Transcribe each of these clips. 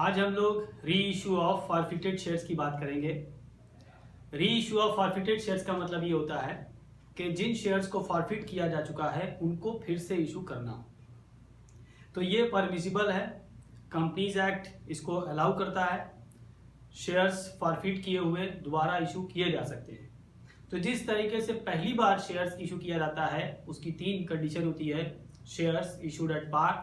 आज हम लोग री इशू ऑफ फॉरफिटेड शेयर्स की बात करेंगे। री इशू ऑफ फॉरफिटेड शेयर्स का मतलब ये होता है कि जिन शेयर्स को फॉरफिट किया जा चुका है उनको फिर से इशू करना। तो ये परमिसिबल है, कंपनीज एक्ट इसको अलाउ करता है। शेयर्स फॉरफिट किए हुए दोबारा इशू किए जा सकते हैं। तो जिस तरीके से पहली बार शेयर्स इशू किया जाता है उसकी 3 कंडीशन होती है: shares issued at par,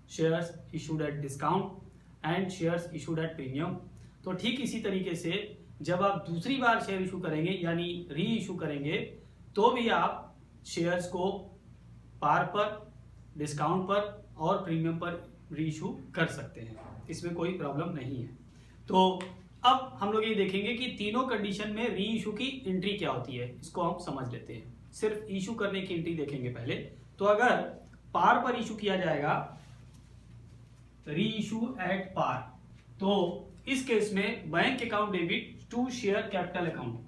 shares issued at discount and shares issued at premium. तो ठीक इसी तरीके से जब आप दूसरी बार शेयर इशू करेंगे यानी री इशू करेंगे तो भी आप शेयर्स को पार पर, डिस्काउंट पर और प्रीमियम पर री इशू कर सकते हैं, इसमें कोई प्रॉब्लम नहीं है। तो अब हम लोग ये देखेंगे कि तीनों कंडीशन में री इशू की एंट्री क्या होती है, इसको हम समझ लेते हैं। सिर्फ इशू करने की एंट्री देखेंगे पहले। तो अगर पार पर इशू किया जाएगा, री इशू एट पार, तो इस केस में bank account debit to share capital account,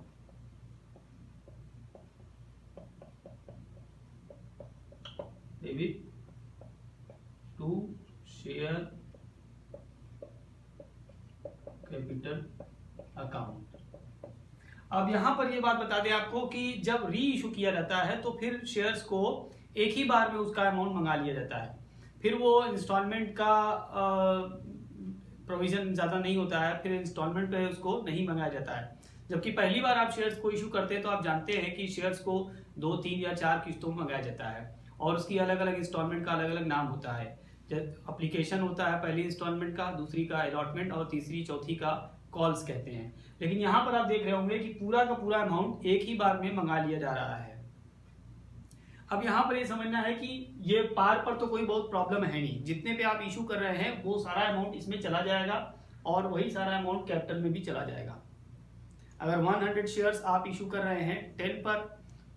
debit to share capital account. अब यहां पर ये बात बता दें आपको कि जब री इशू किया जाता है तो फिर शेयर्स को एक ही बार में उसका अमाउंट मंगा लिया जाता है। फिर वो इंस्टॉलमेंट का प्रोविजन ज़्यादा नहीं होता है, फिर इंस्टॉलमेंट पे उसको नहीं मंगाया जाता है। जबकि पहली बार आप शेयर्स को इशू करते हैं तो आप जानते हैं कि शेयर्स को 2, 3 या 4 किस्तों में मंगाया जाता है और उसकी अलग अलग इंस्टॉलमेंट का अलग अलग नाम होता है। एप्लीकेशन होता है पहली इंस्टॉलमेंट का, दूसरी का अलॉटमेंट और तीसरी चौथी का कॉल्स कहते हैं। लेकिन यहाँ पर आप देख रहे होंगे कि पूरा का पूरा अमाउंट एक ही बार में मंगा लिया जा रहा है। अब यहाँ पर ये समझना है कि ये पार पर तो कोई बहुत प्रॉब्लम है नहीं, जितने पे आप इशू कर रहे हैं वो सारा अमाउंट इसमें चला जाएगा और वही सारा अमाउंट कैपिटल में भी चला जाएगा। अगर 100 शेयर्स आप इशू कर रहे हैं 10 पर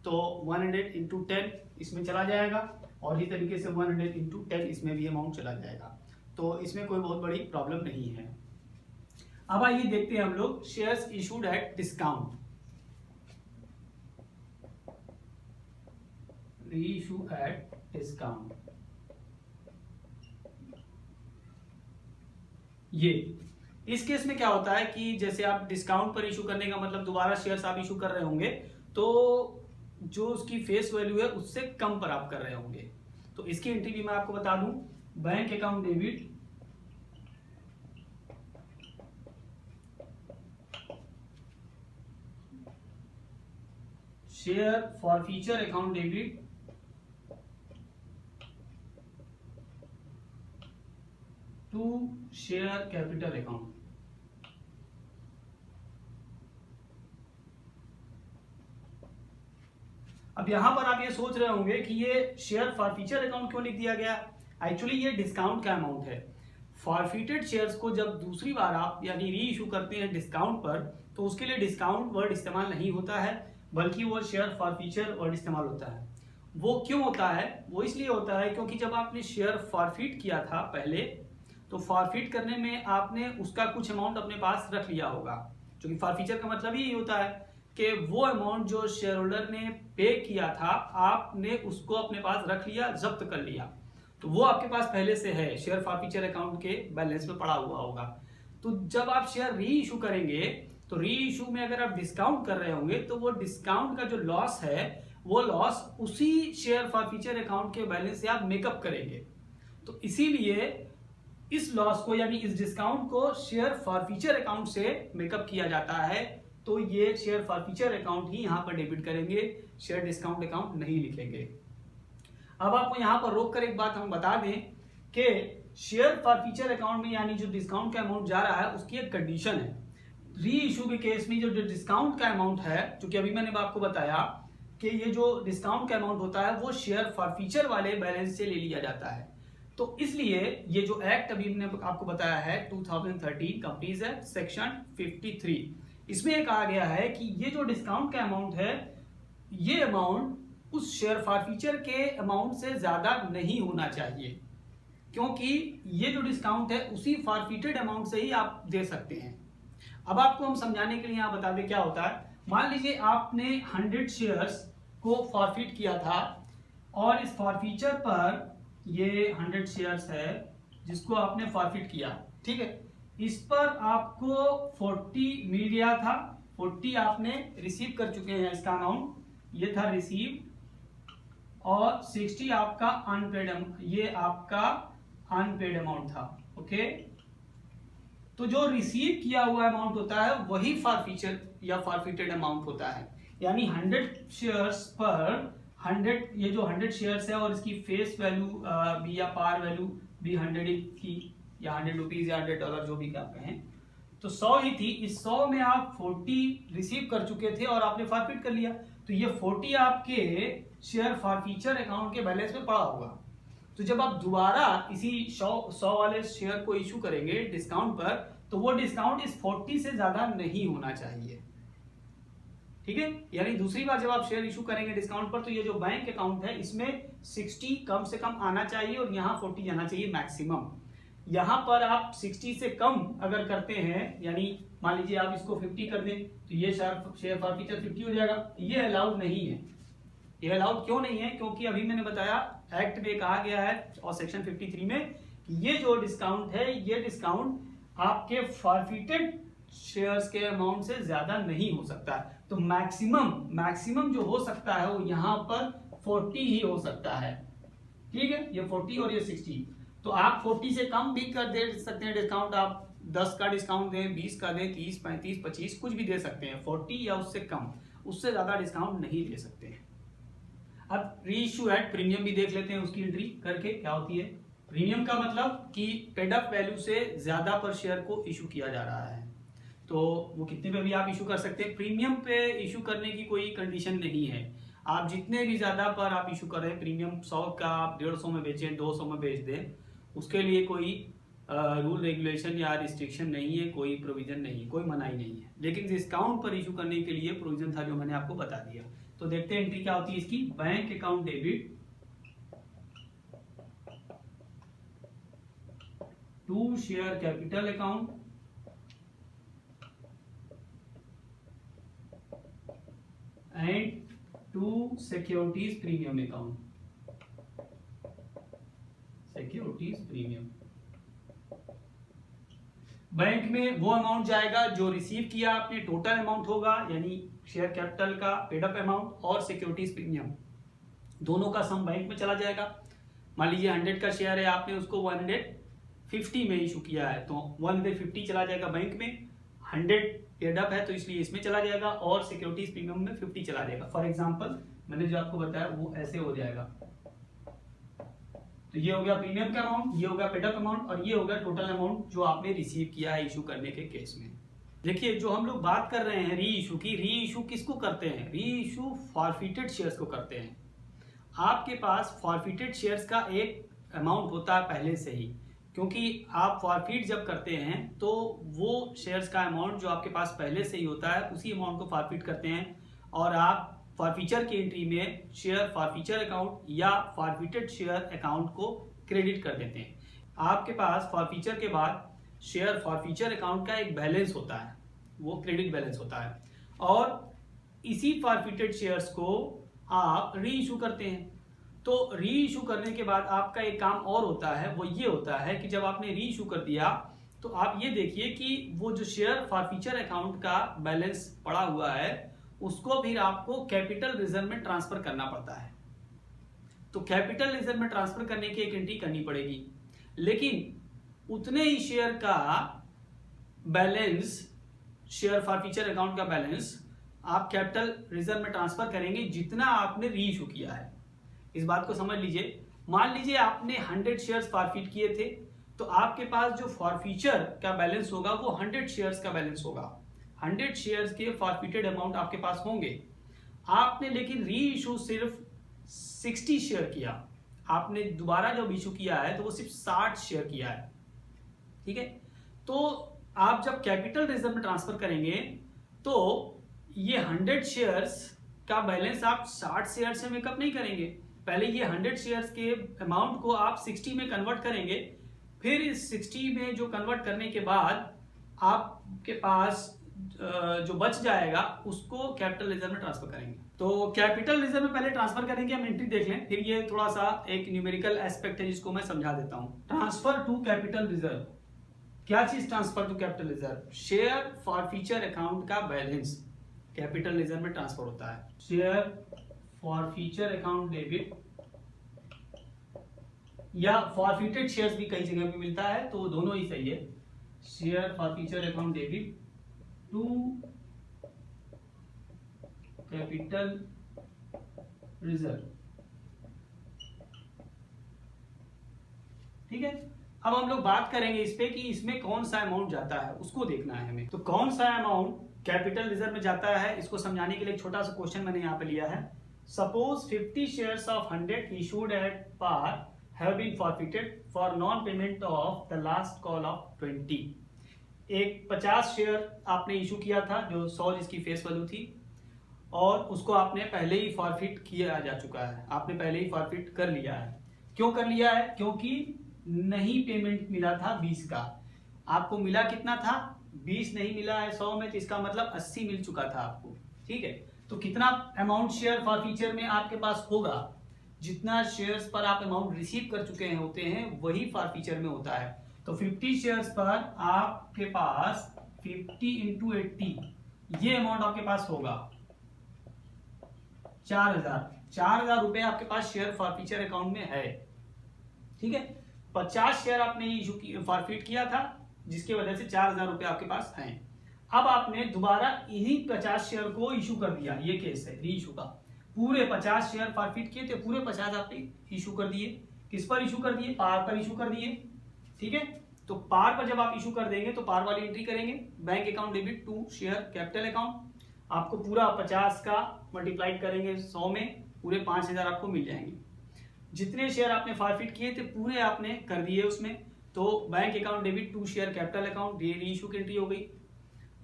तो 100 इंटू 10 इसमें चला जाएगा और इसी तरीके से 100 इंटू 10 इसमें भी अमाउंट चला जाएगा। तो इसमें कोई बहुत बड़ी प्रॉब्लम नहीं है। अब आइए देखते हैं हम लोग shares issued at discount, reissue at discount. ये इस केस में क्या होता है कि जैसे आप डिस्काउंट पर इशू करने का मतलब दोबारा शेयर्स आप इशू कर रहे होंगे तो जो उसकी फेस वैल्यू है उससे कम पर आप कर रहे होंगे। तो इसकी एंट्री भी मैं आपको बता दूं, bank account debit share forfeiture account debit to share capital account. अब यहां पर आप ये सोच रहे होंगे कि ये शेयर फॉरफीचर अकाउंट क्यों लिख दिया गया। एक्चुअली ये डिस्काउंट का अमाउंट है। फॉरफिटेड शेयर्स को जब दूसरी बार आप यानी री इशू करते हैं डिस्काउंट पर तो उसके लिए डिस्काउंट वर्ड इस्तेमाल नहीं होता है बल्कि वो शेयर फॉरफीचर वर्ड इस्तेमाल होता है। वो क्यों होता है? वो इसलिए होता है क्योंकि जब आपने शेयर फॉरफिट किया था पहले तो फॉरफिट करने में आपने उसका कुछ अमाउंट अपने पास रख लिया होगा। क्योंकि फॉरफीचर का मतलब ही होता है कि वो अमाउंट जो शेयर होल्डर ने पे किया था आपने उसको अपने पास रख लिया, जब्त कर लिया, तो वो आपके पास पहले से है, शेयर फॉरफीचर अकाउंट के बैलेंस में पड़ा हुआ होगा। तो जब आप शेयर री इशू करेंगे तो री इशू में अगर आप डिस्काउंट कर रहे होंगे तो वो डिस्काउंट का जो लॉस है वो लॉस उसी शेयर फॉरफीचर अकाउंट के बैलेंस से आप मेकअप करेंगे। तो इसीलिए इस लॉस को यानी इस डिस्काउंट को शेयर फॉरफीचर अकाउंट से मेकअप किया जाता है। तो ये शेयर फॉरफीचर अकाउंट ही यहां पर डेबिट करेंगे, शेयर डिस्काउंट अकाउंट नहीं लिखेंगे। अब आपको यहां पर रोक कर एक बात हम बता दें कि शेयर फॉरफीचर अकाउंट में यानी जो डिस्काउंट का अमाउंट जा रहा है उसकी एक कंडीशन है। री इशू के केस में जो डिस्काउंट का अमाउंट है, क्योंकि अभी मैंने आपको बताया कि ये जो डिस्काउंट का अमाउंट होता है वो शेयर फॉरफीचर वाले बैलेंस से ले लिया जाता है। तो इसलिए ये जो एक्ट अभी मैंने आपको बताया है 2013 कंपनीज एक्ट सेक्शन 53, इसमें कहा गया है कि ये जो डिस्काउंट का अमाउंट है ये अमाउंट उस शेयर फॉरफीचर के अमाउंट से ज्यादा नहीं होना चाहिए, क्योंकि ये जो डिस्काउंट है उसी फॉरफिटेड अमाउंट से ही आप दे सकते हैं। अब आपको हम समझाने के लिए यहाँ बता दें क्या होता है। मान लीजिए आपने 100 शेयर्स को फॉरफिट किया था और इस फॉरफीचर पर ये 100 शेयर्स है जिसको आपने फॉरफिट किया, ठीक है। इस पर आपको 40 मिल गया था, 40 आपने रिसीव कर चुके हैं इसका अमाउंट, ये था रिसीव, और 60 आपका अनपेड, ये आपका अनपेड अमाउंट था। ओके, तो जो रिसीव किया हुआ अमाउंट होता है वही फॉरफीचर या फॉरफिटेड अमाउंट होता है। यानी 100 शेयर्स पर 100, ये जो 100 शेयर्स है और इसकी फेस वैल्यू भी या पार वैल्यू भी 100 ही थी, या 100 रुपीज या $100 जो भी आप कहें, तो 100 ही थी। इस 100 में आप 40 रिसीव कर चुके थे और आपने फॉरफिट कर लिया, तो ये 40 आपके शेयर फॉरफीचर अकाउंट के बैलेंस में पड़ा होगा। तो जब आप दोबारा इसी 100 वाले शेयर को इशू करेंगे डिस्काउंट पर, तो वो डिस्काउंट इस 40 से ज्यादा नहीं होना चाहिए। ठीक है, यानी दूसरी बार जब आप शेयर इशू करेंगे डिस्काउंट पर, तो ये जो बैंक अकाउंट है इसमें 60 कम से कम आना चाहिए और यहाँ 40 आना चाहिए मैक्सिमम। यहाँ पर आप 60 से कम अगर करते हैं, यानी मान लीजिए आप इसको 50 कर दें, तो ये शेयर फॉरफीचर 50 हो जाएगा। ये अलाउड नहीं है। ये अलाउड क्यों नहीं है? क्योंकि अभी मैंने बताया एक्ट में कहा गया है और सेक्शन 53 में कि ये जो डिस्काउंट है, ये डिस्काउंट आपके फॉरफिटेड शेयर्स के अमाउंट से ज्यादा नहीं हो सकता है। तो मैक्सिमम जो हो सकता है वो यहाँ पर 40 ही हो सकता है। ठीक है, ये 40 और ये 60। तो आप 40 से कम भी कर दे सकते हैं डिस्काउंट, आप 10 का डिस्काउंट दें, 20 का दें, 30, 35, 25 कुछ भी दे सकते हैं। 40 या उससे कम, उससे ज्यादा डिस्काउंट नहीं दे सकते हैं। अब री इशू एट प्रीमियम भी देख लेते हैं, उसकी एंट्री करके क्या होती है। प्रीमियम का मतलब कि पेड अप वैल्यू से ज्यादा पर शेयर को इशू किया जा रहा है, तो वो कितने पे भी आप इशू कर सकते हैं। प्रीमियम पे इशू करने की कोई कंडीशन नहीं है, आप जितने भी ज्यादा पर आप इशू कर रहे हैं, प्रीमियम 100 का आप 150 में बेचें, 200 में बेच दें, उसके लिए कोई रूल रेगुलेशन या रिस्ट्रिक्शन नहीं है, कोई प्रोविजन नहीं है, कोई मनाही नहीं है। लेकिन डिस्काउंट पर इशू करने के लिए प्रोविजन था जो मैंने आपको बता दिया। तो देखते हैं एंट्री क्या होती है इसकी। Bank account debit to share capital account and to securities premium account, securities premium. Bank में वो अमाउंट जाएगा जो रिसीव किया आपने, टोटल अमाउंट होगा, यानी शेयर कैपिटल का पेड अप अमाउंट और सिक्योरिटीज प्रीमियम, दोनों का सम बैंक में चला जाएगा। मान लीजिए 100 का शेयर है, आपने उसको 150 में इशू किया है, तो 150 चला जाएगा बैंक में। 100 पेड अप है तो इसलिए इसमें चला जाएगा, और सिक्योरिटीज प्रीमियम में 50 चला जाएगा। फॉर एग्जाम्पल मैंने जो आपको बताया वो ऐसे हो जाएगा। तो ये हो गया प्रीमियम का अमाउंट, ये हो गया पेड अप अमाउंट, और ये हो गया टोटल अमाउंट जो आपने रिसीव किया है इशू करने के केस में। देखिए, जो हम लोग बात कर रहे हैं री इशू की, री इशू किसको करते हैं? री इशू फॉरफिटेड शेयर्स को करते हैं। आपके पास फॉरफिटेड शेयर्स का एक अमाउंट होता है पहले से ही, क्योंकि आप फॉरफिट जब करते हैं तो वो शेयर्स का अमाउंट जो आपके पास पहले से ही होता है उसी अमाउंट को फॉरफिट करते हैं, और आप फॉरफीचर की एंट्री में शेयर फॉरफीचर अकाउंट या फॉरफिटेड शेयर अकाउंट को क्रेडिट कर देते हैं। आपके पास फॉरफीचर के बाद शेयर फॉरफीचर अकाउंट का एक बैलेंस होता है, वो क्रेडिट बैलेंस होता है, और इसी फॉरफिटेड शेयर्स को आप री इशू करते हैं। तो री इशू करने के बाद आपका एक काम और होता है, वो ये होता है कि जब आपने री इशू कर दिया तो आप ये देखिए कि वो जो शेयर फॉरफीचर अकाउंट का बैलेंस पड़ा हुआ है उसको फिर आपको कैपिटल रिजर्व में ट्रांसफर करना पड़ता है। तो कैपिटल रिजर्व में ट्रांसफर करने की एक एंट्री करनी पड़ेगी, लेकिन उतने ही शेयर का बैलेंस, शेयर फॉरफीचर अकाउंट का बैलेंस आप कैपिटल रिजर्व में ट्रांसफर करेंगे जितना आपने री इशू किया है। इस बात को समझ लीजिए। मान लीजिए आपने 100 शेयर्स फॉरफिट किए थे, तो आपके पास जो फॉरफीचर का बैलेंस होगा वो 100 शेयर्स का बैलेंस होगा। 100 शेयर्स के फॉरफिटेड अमाउंट आपके पास होंगे। आपने लेकिन री इशू सिर्फ 60 शेयर किया, आपने दोबारा जब इशू किया है तो वो सिर्फ 60 शेयर किया है। ठीक है, तो आप जब कैपिटल रिजर्व में ट्रांसफर करेंगे तो ये 100 शेयर्स का बैलेंस आप 60 शेयर से मेकअप नहीं करेंगे। पहले ये 100 शेयर्स के अमाउंट को आप 60 में कन्वर्ट करेंगे, फिर इस 60 में जो कन्वर्ट करने के बाद आपके पास जो बच जाएगा उसको कैपिटल रिजर्व में ट्रांसफर करेंगे। तो कैपिटल रिजर्व में पहले ट्रांसफर करेंगे, हम एंट्री देख लें, फिर ये थोड़ा सा एक न्यूमेरिकल एस्पेक्ट है जिसको मैं समझा देता हूं। ट्रांसफर टू कैपिटल रिजर्व, क्या चीज transfer to capital reserve? Share forfeiture account का बैलेंस कैपिटल रिजर्व में ट्रांसफर होता है। शेयर फॉरफीचर अकाउंट डेबिट या फॉरफिटेड शेयर्स भी कई जगह पे मिलता है, तो दोनों ही सही है। Share forfeiture account debit to capital reserve. ठीक है, अब हम लोग बात करेंगे इस पे कि इसमें कौन सा अमाउंट जाता है, उसको देखना है हमें। तो कौन सा अमाउंट कैपिटल रिजर्व में जाता है, इसको समझाने के लिए एक छोटा सा क्वेश्चन मैंने यहाँ पे लिया है। Suppose 50 shares of 100 issued at par have been forfeited for non payment of the last call of 20। एक 50 शेयर आपने इशू किया था जो 100 जिसकी फेस वैल्यू थी, और उसको आपने पहले ही फॉरफिट किया जा चुका है, आपने पहले ही फॉरफिट कर लिया है। क्यों कर लिया है? क्योंकि नहीं पेमेंट मिला था 20 का। आपको मिला कितना था? 20 नहीं मिला है 100 में, तो इसका मतलब 80 मिल चुका था आपको। ठीक है, तो कितना अमाउंट शेयर फॉरफीचर में आपके पास होगा? जितना शेयर्स पर आप अमाउंट रिसीव कर चुके हैं होते हैं वही फॉरफीचर में होता है। तो 50 शेयर्स पर आपके पास 50 इंटू 80 ये अमाउंट आपके पास होगा 4000 रुपए आपके पास शेयर फॉरफीचर अकाउंट में है। ठीक है, 50 शेयर आपने इशू फॉरफिट किया था जिसकी वजह से 4000 रुपए आपके पास हैं। अब आपने दोबारा इन्हीं 50 शेयर को इशू कर दिया, ये केस है री इशू का। पूरे 50 शेयर फॉरफिट किए थे, पूरे 50 आपने इशू कर दिए। किस पर इशू कर दिए? पार पर इशू कर दिए। ठीक है, तो पार पर जब आप इशू कर देंगे तो पार वाली एंट्री करेंगे, bank account debit to share capital account. आपको पूरा 50 का मल्टीप्लाइड करेंगे 100 में, पूरे 5000 आपको मिल जाएंगे। जितने शेयर आपने फॉरफिट किए थे पूरे आपने कर दिए उसमें, तो bank account debit to share capital account, ये री इशू की एंट्री हो गई।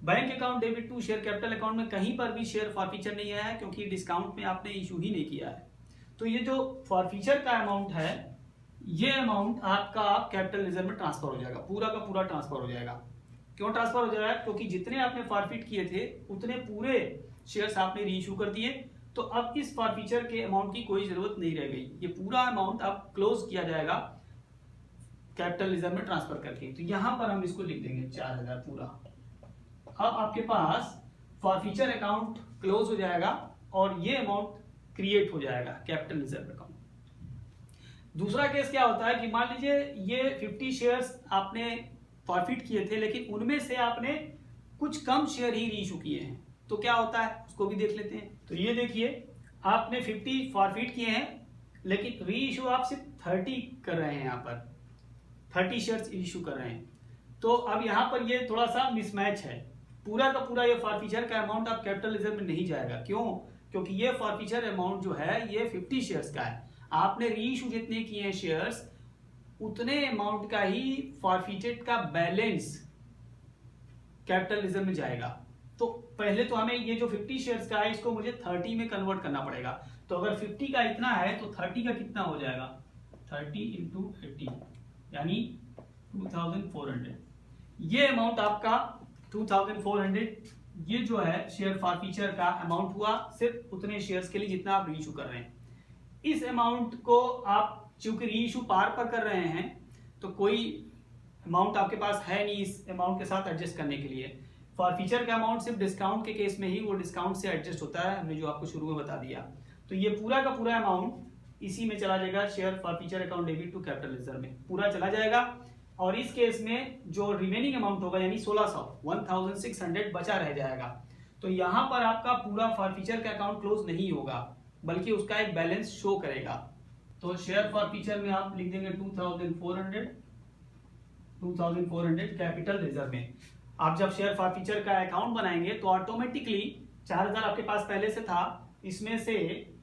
Bank account debit to share capital account में कहीं पर भी शेयर फॉरफीचर नहीं आया है क्योंकि डिस्काउंट में आपने इशू ही नहीं किया है। तो ये जो फॉरफीचर का अमाउंट है ये अमाउंट आपका कैपिटल रिजर्व में ट्रांसफर हो जाएगा, पूरा का पूरा ट्रांसफर हो जाएगा। क्यों ट्रांसफर हो जाएगा? क्योंकि जितने आपने फॉरफिट किए थे उतने पूरे शेयर्स आपने री इशू कर दिए, तो अब इस फॉरफीचर के अमाउंट की कोई जरूरत नहीं रह गई। ये पूरा अमाउंट अब क्लोज किया जाएगा कैपिटल रिजर्व में ट्रांसफर करके। तो यहां पर हम इसको लिख देंगे 4000 पूरा। अब आपके पास फॉरफीचर अकाउंट क्लोज हो जाएगा और ये अमाउंट क्रिएट हो जाएगा कैपिटल रिजर्व अकाउंट। दूसरा केस क्या होता है कि मान लीजिए ये 50 शेयर्स आपने फॉरफिट किए थे लेकिन उनमें से आपने कुछ कम शेयर ही रीइशू किए हैं, तो क्या होता है उसको भी देख लेते हैं। तो ये देखिए आपने 50 फॉरफिट किए हैं लेकिन री इशू आप सिर्फ 30 कर रहे हैं, यहाँ पर 30 शेयर्स इशू कर रहे हैं। तो अब यहाँ पर ये थोड़ा सा मिसमैच है, पूरा का पूरा ये फॉरफीचर का अमाउंट आप कैपिटल रिजर्व में नहीं जाएगा। क्यों? क्योंकि ये फॉरफीचर अमाउंट जो है ये 50 शेयर्स का है। आपने री इशू जितने किए हैं शेयर्स उतने अमाउंट का ही फॉरफिटेड का बैलेंस कैपिटल रिजर्व में जाएगा। तो पहले तो हमें ये जो 50 शेयर्स का है इसको मुझे 30 में कन्वर्ट करना पड़ेगा। तो अगर 50 का इतना है तो 30 का कितना हो जाएगा? 30 इंटू 80 यानी 2400। ये अमाउंट आपका 2400 ये जो है शेयर फॉरफीचर का अमाउंट हुआ सिर्फ उतने शेयर्स के लिए जितना आप रीइशू कर रहे हैं। इस अमाउंट को आप चूंकि रीइशू पार पर कर रहे हैं तो कोई अमाउंट आपके पास है नहीं इस अमाउंट के साथ एडजस्ट करने के लिए। फॉरफीचर का अमाउंट सिर्फ डिस्काउंट के केस में ही वो डिस्काउंट से एडजस्ट होता है, हमने जो आपको शुरू में बता दिया। तो ये पूरा का पूरा अमाउंट इसी में चला जाएगा, share forfeiture account debit to capital reserve में पूरा चला जाएगा। और इस केस में जो रिमेनिंग अमाउंट होगा यानी 1600 बचा रह जाएगा। तो यहां पर आपका पूरा फॉरफीचर का अकाउंट क्लोज नहीं होगा बल्कि उसका एक बैलेंस शो करेगा। तो शेयर फॉरफीचर में आप लिख देंगे 2400 कैपिटल रिजर्व में। आप जब शेयर फॉरफीचर का अकाउंट बनाएंगे तो ऑटोमेटिकली 4000 आपके पास पहले से था, इसमें से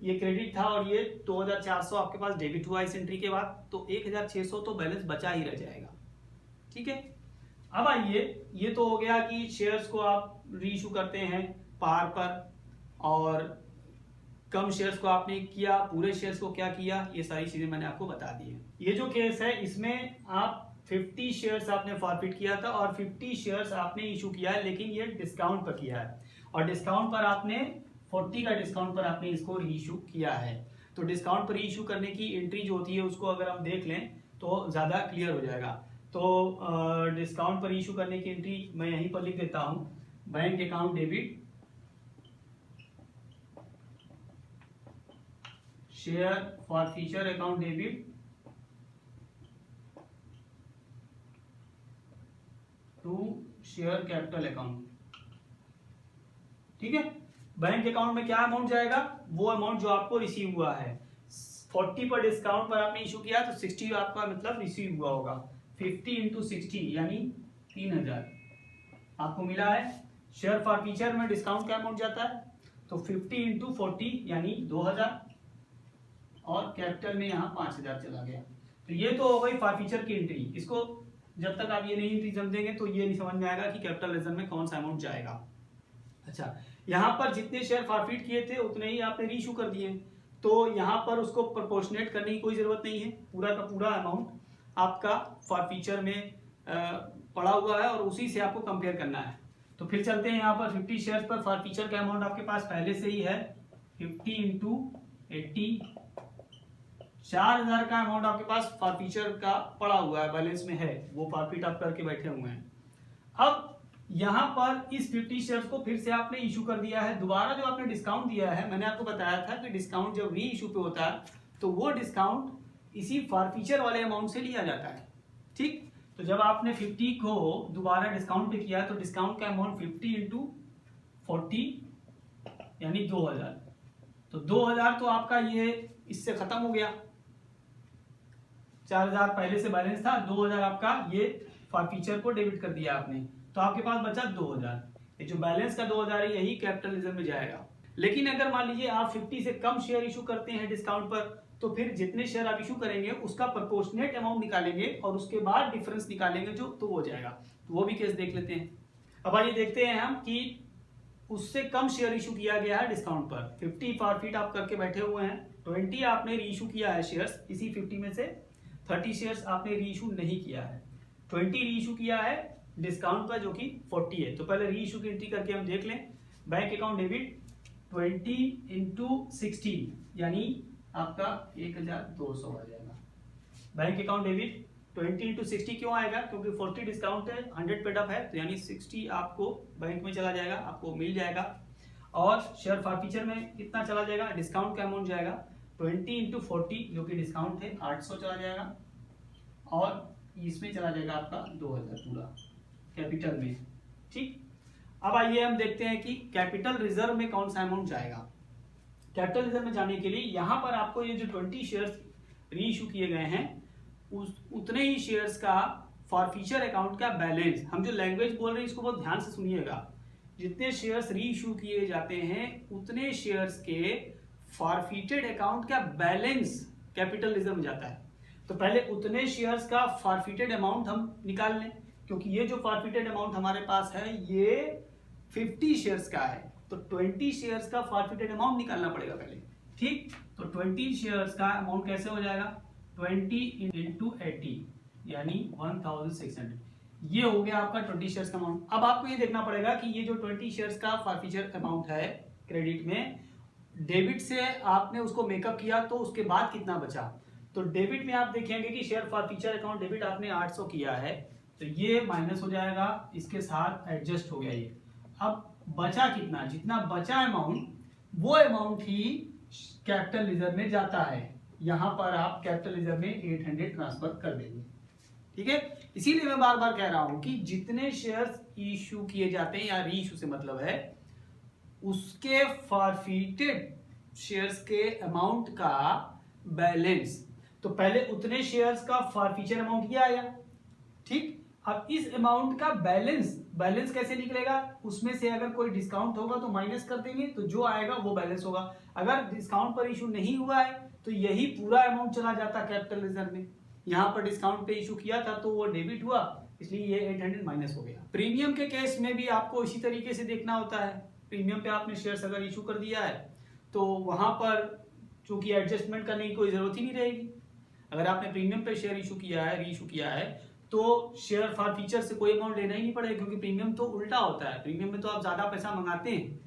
ये क्रेडिट था और ये 2400 आपके पास डेबिट हुआ इस एंट्री के बाद, तो 1600 तो बैलेंस बचा ही रह जाएगा। ठीक है, अब आइए ये तो हो गया कि शेयर्स को आप रीइशू करते हैं पार पर और कम शेयर्स को आपने किया, पूरे शेयर्स को क्या किया, ये सारी चीजें मैंने आपको बता दी है। ये जो केस है इसमें आप 50 शेयर्स आपने फॉरफिट किया था और 50 शेयर्स आपने इशू किया है लेकिन ये डिस्काउंट पर किया है और डिस्काउंट पर आपने 40 का डिस्काउंट पर आपने इसको रीइशू किया है। तो डिस्काउंट पर रीइशू करने की एंट्री जो होती है उसको अगर हम देख लें तो ज्यादा क्लियर हो जाएगा। तो डिस्काउंट पर इशू करने की एंट्री मैं यहीं पर लिख देता हूं, bank account debit share forfeiture account debit to share capital account. ठीक है, बैंक अकाउंट में क्या अमाउंट जाएगा, वो अमाउंट जो आपको रिसीव हुआ है। 40 पर डिस्काउंट पर आपने इशू किया तो 60 आपका मतलब रिसीव हुआ होगा। 50 इंटू 60 यानी 3000 आपको मिला है। शेयर फॉरफीचर में डिस्काउंट का अमाउंट जाता है तो 50 इंटू 40 यानी 2000 और कैपिटल में यहाँ 5000 चला गया। तो ये तो हो गई फॉरफीचर की एंट्री। इसको जब तक आप ये नहीं एंट्री समझेंगे तो ये नहीं समझ में आएगा कि कैपिटल रिजर्व में कौन सा अमाउंट जाएगा। अच्छा, यहाँ पर जितने शेयर फॉरफिट किए थे उतने ही आपने रीइशू कर दिए, तो यहाँ पर उसको प्रोपोर्शनेट करने की कोई जरूरत नहीं है। पूरा का पूरा अमाउंट आपका फॉरफीचर में पड़ा हुआ है और उसी से आपको कंपेयर करना है। तो फिर चलते हैं यहाँ पर 50 शेयर पर फॉरफीचर का अमाउंट आपके पास पहले से ही है 50 इंटू 80, 4000 का अमाउंट आपके पास फॉरफीचर का पड़ा हुआ है, बैलेंस में है, वो फॉरफिट आप करके बैठे हुए हैं। अब यहाँ पर इस 50 शेयर्स को फिर से आपने इशू कर दिया है। दोबारा जो आपने डिस्काउंट दिया है, मैंने आपको बताया था कि डिस्काउंट जब री इशू पे होता है तो वो डिस्काउंट इसी फॉरफीचर वाले अमाउंट से लिया जाता है। ठीक, तो जब आपने 50 को दोबारा डिस्काउंट पे किया तो डिस्काउंट का अमाउंट 50 इंटू 40 यानी 2000। तो 2000 तो आपका ये इससे खत्म हो गया। 4000 पहले से बैलेंस था, 2000 आपका ये फॉरफीचर को डेबिट कर दिया आपने, तो आपके पास बचा 2000। ये जो बैलेंस का 2000 है यही कैपिटल रिजर्व में जाएगा। लेकिन अगर मान लीजिए आप 50 से कम शेयर इशू करते हैं डिस्काउंट पर, तो फिर जितने शेयर आप इशू करेंगे उसका प्रोपोर्शनेट अमाउंट निकालेंगे और उसके बाद डिफरेंस निकालेंगे जो, तो वो जाएगा। तो वो भी केस देख लेते हैं। अब आइए देखते हैं हम कि उससे कम शेयर इशू किया गया है डिस्काउंट पर। 50 फॉरफिट आप करके बैठे हुए हैं, 20 आपने री इशू किया है शेयर्स, इसी 50 में से 30 शेयर्स आपने री इशू नहीं किया है, 20 री इशू किया है डिस्काउंट पर जो कि 40 है। तो पहले री इशू की एंट्री करके हम देख लें। बैंक अकाउंट डेबिट 20 इंटू 60 यानी आपका 1200 आ जाएगा। बैंक अकाउंट डेबिट 20 इंटू 60 क्यों आएगा, क्योंकि 40 डिस्काउंट है, 100 पेड अप है, तो यानी 60 आपको बैंक में चला जाएगा, आपको मिल जाएगा। और शेयर फॉरफीचर में कितना चला जाएगा, डिस्काउंट का अमाउंट जाएगा 20 इंटू 40 जो कि डिस्काउंट है 800 चला जाएगा और इसमें चला जाएगा आपका 2000 पूरा कैपिटल में। ठीक, अब आइए हम देखते हैं कि कैपिटल रिजर्व में कौन सा अमाउंट जाएगा। कैपिटल रिजर्व में जाने के लिए यहां पर आपको ये जो 20 शेयर्स री इशू किए गए हैं उतने ही शेयर्स का फॉरफीचर अकाउंट का बैलेंस, हम जो लैंग्वेज बोल रहे हैं इसको बहुत ध्यान से सुनिएगा। जितने शेयर्स री इशू किए जाते हैं उतने शेयर्स के फॉरफिटेड अकाउंट का बैलेंस कैपिटल रिजर्व में जाता है। तो पहले उतने शेयर्स का फॉरफिटेड अमाउंट हम निकाल लें, क्योंकि ये जो फॉरफिटेड अमाउंट हमारे पास है ये 50 शेयर्स का है, तो 20 शेयर्स का फॉरफिटेड अमाउंट निकालना पड़ेगा पहले। ठीक, तो 20 शेयर्स का अमाउंट कैसे हो जाएगा, 20 इंटू 80 यानी 1600, ये हो गया आपका 20 शेयर्स का अमाउंट। अब आपको ये देखना पड़ेगा कि ये जो 20 शेयर्स का फॉरफिचर अमाउंट है क्रेडिट में, डेबिट से आपने उसको मेकअप किया तो उसके बाद कितना बचा। तो डेबिट में आप देखेंगे कि शेयर फॉरफिचर अकाउंट डेबिट आपने 800 किया है, तो ये माइनस हो जाएगा, इसके साथ एडजस्ट हो गया ये। अब बचा कितना, जितना बचा अमाउंट वो अमाउंट ही कैपिटल रिजर्व में जाता है। यहां पर आप कैपिटल रिजर्व में 800 ट्रांसफर कर देंगे। ठीक है, इसीलिए मैं बार बार कह रहा हूं कि जितने शेयर्स इशू किए जाते हैं या री इशू से मतलब है उसके फॉरफिटेड शेयर्स के अमाउंट का बैलेंस, तो पहले उतने शेयर्स का फॉरफिचर अमाउंट ये आया। ठीक, अब इस अमाउंट का बैलेंस कैसे निकलेगा, उसमें से अगर कोई डिस्काउंट होगा तो माइनस कर देंगे, तो जो आएगा वो बैलेंस होगा। अगर डिस्काउंट पर इशू नहीं हुआ है तो यही पूरा अमाउंट चला जाता कैपिटल रिजर्व में। यहां पर डिस्काउंट पे इशू किया था तो वो डेबिट हुआ, इसलिए ये 800 माइनस हो गया। प्रीमियम के केस में भी आपको इसी तरीके से देखना होता है। प्रीमियम पे आपने शेयर्स अगर इशू कर दिया है तो वहां पर चूंकि एडजस्टमेंट करने की कोई जरूरत ही नहीं रहेगी। अगर आपने प्रीमियम पे शेयर इशू किया है, री इशू किया है, तो शेयर फॉरफीचर से कोई अमाउंट लेना ही नहीं पड़ेगा, क्योंकि प्रीमियम तो उल्टा होता है। प्रीमियम में तो आप ज्यादा पैसा मंगाते हैं,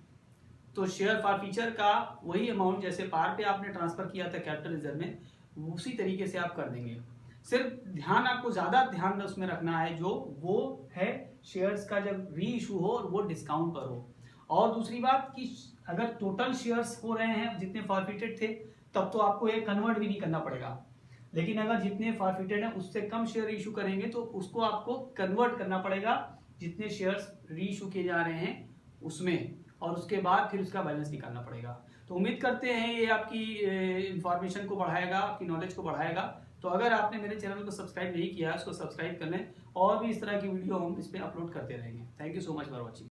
तो शेयर फॉरफीचर का वही अमाउंट जैसे पार पे आपने ट्रांसफर किया था कैपिटल रिजर्व में, उसी तरीके से आप कर देंगे। सिर्फ ध्यान आपको ज़्यादा ध्यान उसमें रखना है जो वो है शेयर्स का जब री इशू हो और वो डिस्काउंट पर हो। और दूसरी बात कि अगर टोटल शेयर्स हो रहे हैं जितने फॉरफिटेड थे तब तो आपको ये कन्वर्ट भी नहीं करना पड़ेगा, लेकिन अगर जितने फॉरफिटेड हैं उससे कम शेयर इशू करेंगे तो उसको आपको कन्वर्ट करना पड़ेगा जितने शेयर्स री इशू किए जा रहे हैं उसमें, और उसके बाद फिर उसका बैलेंस निकालना पड़ेगा। तो उम्मीद करते हैं ये आपकी इंफॉर्मेशन को बढ़ाएगा, आपकी नॉलेज को बढ़ाएगा। तो अगर आपने मेरे चैनल को सब्सक्राइब नहीं किया है उसको सब्सक्राइब कर लें, और भी इस तरह की वीडियो हम इस पर अपलोड करते रहेंगे। Thank you so much for watching.